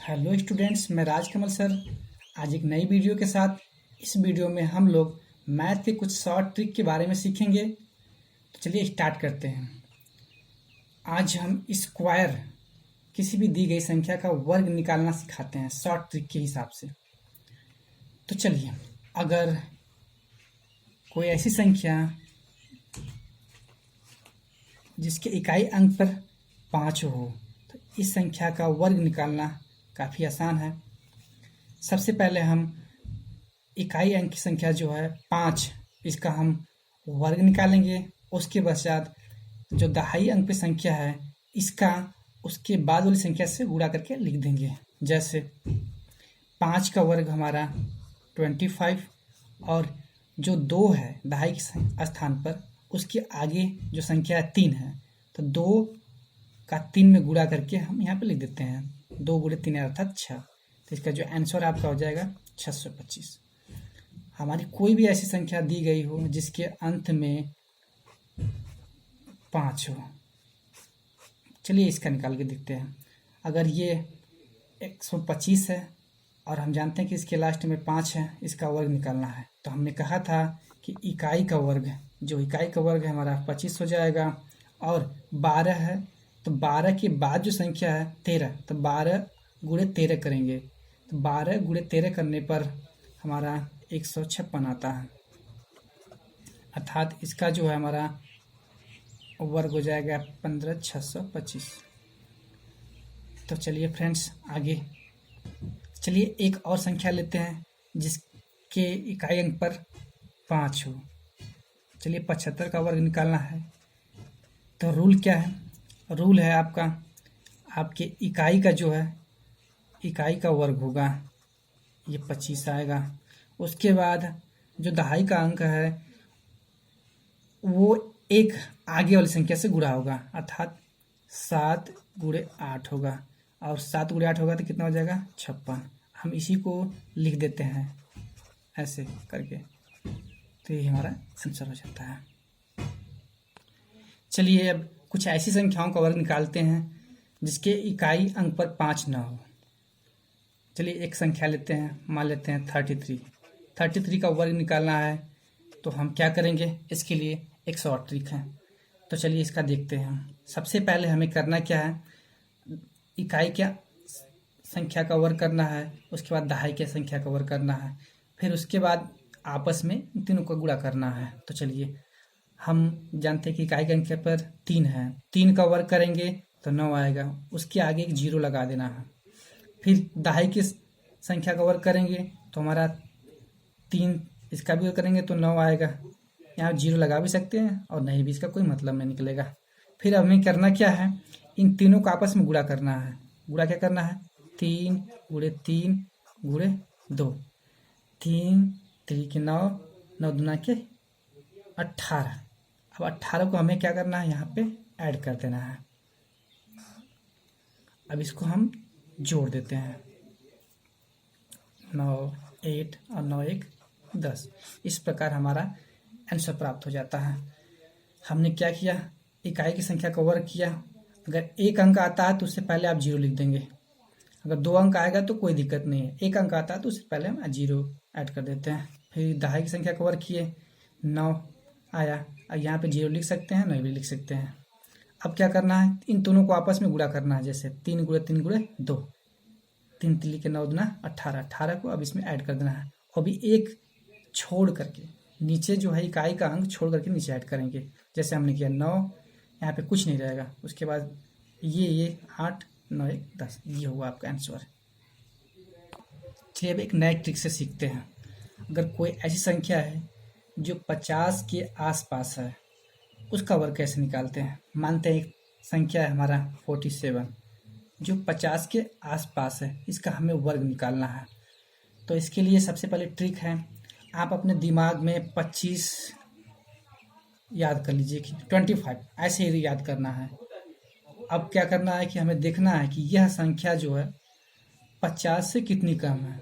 Hello students, मैं Rajkamal sir आज एक नई वीडियो के साथ। इस वीडियो में हम लोग मैथ के कुछ शॉर्ट ट्रिक के बारे में सीखेंगे। तो चलिए स्टार्ट करते हैं। आज हम स्क्वायर किसी भी दी गई संख्या का वर्ग निकालना सिखाते हैं शॉर्ट ट्रिक के हिसाब से। तो चलिए, अगर कोई ऐसी संख्या जिसके इकाई अंक पर 5 हो तो इस संख्या का वर्ग निकालना काफ़ी आसान है। सबसे पहले हम इकाई अंक की संख्या जो है 5, इसका हम वर्ग निकालेंगे। उसके पश्चात जो दहाई अंक पे संख्या है इसका उसके बाद वाली संख्या से गुणा करके लिख देंगे। जैसे 5 का वर्ग हमारा 25 और जो 2 है दहाई के स्थान पर उसके आगे जो संख्या 3 है तो 2 का 3 में गुणा करके हम यहाँ पे लिख देते हैं। 2 गुणे 3 अर्थात 6। तो इसका जो आंसर आपका हो जाएगा 625। हमारी कोई भी ऐसी संख्या दी गई हो जिसके अंत में 5 हो। चलिए इसका निकाल के देखते हैं। अगर ये 125 है और हम जानते हैं कि इसके लास्ट में 5 है, इसका वर्ग निकालना है। तो हमने कहा था कि इकाई का वर्ग है हमारा 25 हो जाएगा और 12 है तो 12 के बाद जो संख्या है 13, तो 12 गुणे 13 करेंगे तो 12 गुणे 13 करने पर हमारा 156 आता है। अर्थात इसका जो है हमारा वर्ग हो जाएगा 15625। तो चलिए फ्रेंड्स आगे चलिए एक और संख्या लेते हैं जिसके इकाई अंक पर 5 हो। चलिए 75 का वर्ग निकालना है। तो रूल क्या है? रूल है आपके इकाई का जो है इकाई का वर्ग होगा, ये 25 आएगा। उसके बाद जो दहाई का अंक है वो एक आगे वाली संख्या से गुणा होगा, अर्थात 7 गुणे 8 होगा और 7 गुणे 8 होगा तो कितना हो जाएगा 56। हम इसी को लिख देते हैं ऐसे करके, तो ये हमारा आंसर हो जाता है। चलिए अब कुछ ऐसी संख्याओं का वर्ग निकालते हैं जिसके इकाई अंक पर 5 ना हो। चलिए एक संख्या लेते हैं, मान लेते हैं 33 का वर्ग निकालना है। तो हम क्या करेंगे, इसके लिए एक शॉर्ट ट्रिक है। तो चलिए इसका देखते हैं। सबसे पहले हमें करना क्या है, इकाई क्या संख्या का वर्ग करना है, उसके बाद दहाई की संख्या का वर्ग करना है, फिर उसके बाद आपस में तीनों का गुणा करना है। तो चलिए हम जानते हैं कि इकाई के अंक पर 3 है, 3 का वर्ग करेंगे तो 9 आएगा, उसके आगे एक 0 लगा देना है। फिर दहाई की संख्या का वर्ग करेंगे तो हमारा 3, इसका भी वर्ग करेंगे तो 9 आएगा। यहाँ 0 लगा भी सकते हैं और नहीं भी, इसका कोई मतलब नहीं निकलेगा। फिर हमें करना क्या है, इन तीनों को आपस में गुणा करना है। गुणा क्या करना है, 3 गुणे 3 गुणे 2, 3 3 के 9, 9 दूना के 18। अब 18 को हमें क्या करना है, यहाँ पे ऐड कर देना है। अब इसको हम जोड़ देते हैं, 9 8 और 9 1 10। इस प्रकार हमारा आंसर प्राप्त हो जाता है। हमने क्या किया, इकाई की संख्या का वर्ग किया। अगर एक अंक आता है तो उससे पहले आप 0 लिख देंगे। अगर 2 अंक आएगा तो कोई दिक्कत नहीं है, एक अंक आता है तो उससे पहले हम 0 ऐड कर देते हैं। फिर दहाई की संख्या का वर्ग किए, 9 आया। अब यहाँ पे 0 लिख सकते हैं, 9 भी लिख सकते हैं। अब क्या करना है, इन दोनों को आपस में गुणा करना है। जैसे 3 गुणे 3 गुणे 2, 3 3 के 9 दूना 18, 18 को अब इसमें ऐड कर देना है। अभी एक छोड़ करके नीचे जो है इकाई का अंक छोड़ करके नीचे ऐड करेंगे। जैसे हमने किया 9, यहाँ पे कुछ नहीं रहेगा। उसके बाद ये 8 9 1 10, ये होगा आपका आंसर। चलिए अब एक नए ट्रिक से सीखते हैं। अगर कोई ऐसी संख्या है जो 50 के आसपास है, उसका वर्ग कैसे निकालते हैं। मानते हैं एक संख्या है हमारा 47 जो 50 के आसपास है, इसका हमें वर्ग निकालना है। तो इसके लिए सबसे पहले ट्रिक है, आप अपने दिमाग में 25 याद कर लीजिए कि 25 ऐसे ही याद करना है। अब क्या करना है कि हमें देखना है कि यह संख्या जो है 50 से कितनी कम है।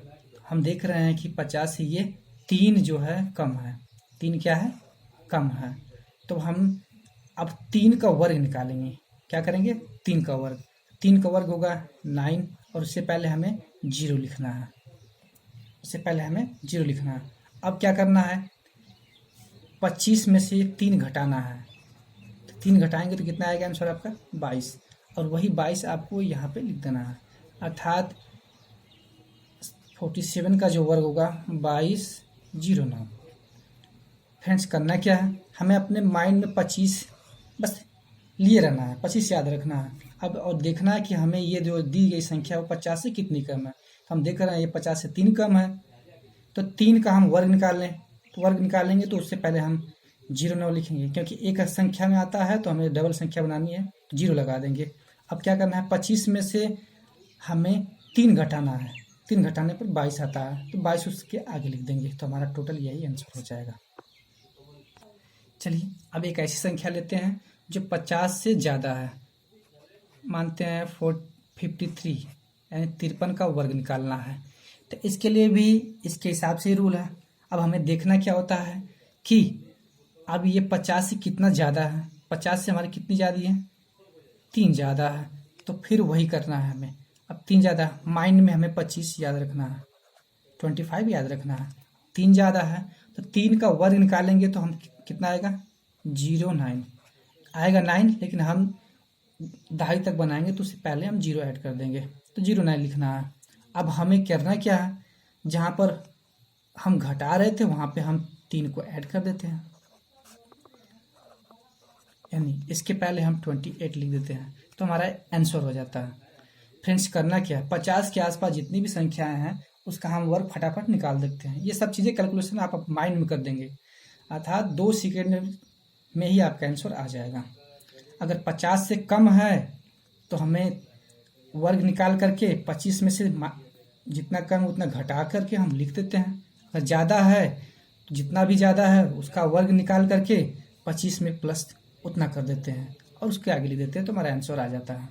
हम देख रहे हैं कि 50 से ये 3 जो है कम है। 3 क्या है, कम है। तो हम अब 3 का वर्ग निकालेंगे। क्या करेंगे, 3 का वर्ग। 3 का वर्ग होगा 9 और उससे पहले हमें 0 लिखना है। उससे पहले हमें 0 लिखना है। अब क्या करना है, 25 में से 3 घटाना है। तो 3 घटाएंगे तो कितना आएगा आंसर आपका 22, और वही 22 आपको यहाँ पे लिख देना है। अर्थात 47 का जो वर्ग होगा 2209। फ्रेंड्स करना क्या है, हमें अपने माइंड में 25 बस लिए रहना है, 25 याद रखना है। अब और देखना है कि हमें ये जो दी गई संख्या वो 50 से कितनी कम है। हम देख रहे हैं ये 50 से 3 कम है, तो 3 का हम वर्ग निकाल लें। तो वर्ग निकालेंगे तो उससे पहले हम 09 लिखेंगे, क्योंकि एक संख्या में आता है तो हमें डबल संख्या बनानी है, 0 लगा देंगे। अब क्या करना है, 25 में से हमें 3 घटाना है। 3 घटाने पर 22 आता है, तो 22 उसके आगे लिख देंगे, तो हमारा टोटल यही आंसर हो जाएगा। चलिए अब एक ऐसी संख्या लेते हैं जो 50 से ज़्यादा है। मानते हैं 53, यानी 53 का वर्ग निकालना है। तो इसके लिए भी इसके हिसाब से ही रूल है। अब हमें देखना क्या होता है कि अब ये 50 से कितना ज़्यादा है। 50 से हमारी कितनी ज़्यादा है, 3 ज़्यादा है, तो फिर वही करना है हमें। अब 3 ज़्यादा, माइंड में हमें 25 याद रखना है, 25 याद रखना है। 3 ज़्यादा है तो 3 का वर्ग निकालेंगे तो हम कितना आएगा 09 आएगा 9, लेकिन हम दहाई तक बनाएंगे तो उससे पहले हम 0 ऐड कर देंगे, तो 09 लिखना है। अब हमें करना क्या है, जहाँ पर हम घटा रहे थे वहाँ पे हम 3 को ऐड कर देते हैं, यानी इसके पहले हम 28 लिख देते हैं, तो हमारा आंसर हो जाता है। फ्रेंड्स करना क्या है, 50 के आसपास जितनी भी संख्याएं हैं उसका हम वर्ग फटाफट निकाल देते हैं। ये सब चीज़ें कैलकुलेशन आप माइंड में कर देंगे, अर्थात 2 सेकेंड में ही आपका आंसर आ जाएगा। अगर 50 से कम है तो हमें वर्ग निकाल करके 25 में से जितना कम उतना घटा करके हम लिख देते हैं। अगर ज़्यादा है तो जितना भी ज़्यादा है उसका वर्ग निकाल करके 25 में प्लस उतना कर देते हैं और उसके आगे लिख देते हैं, तो हमारा आंसर आ जाता है।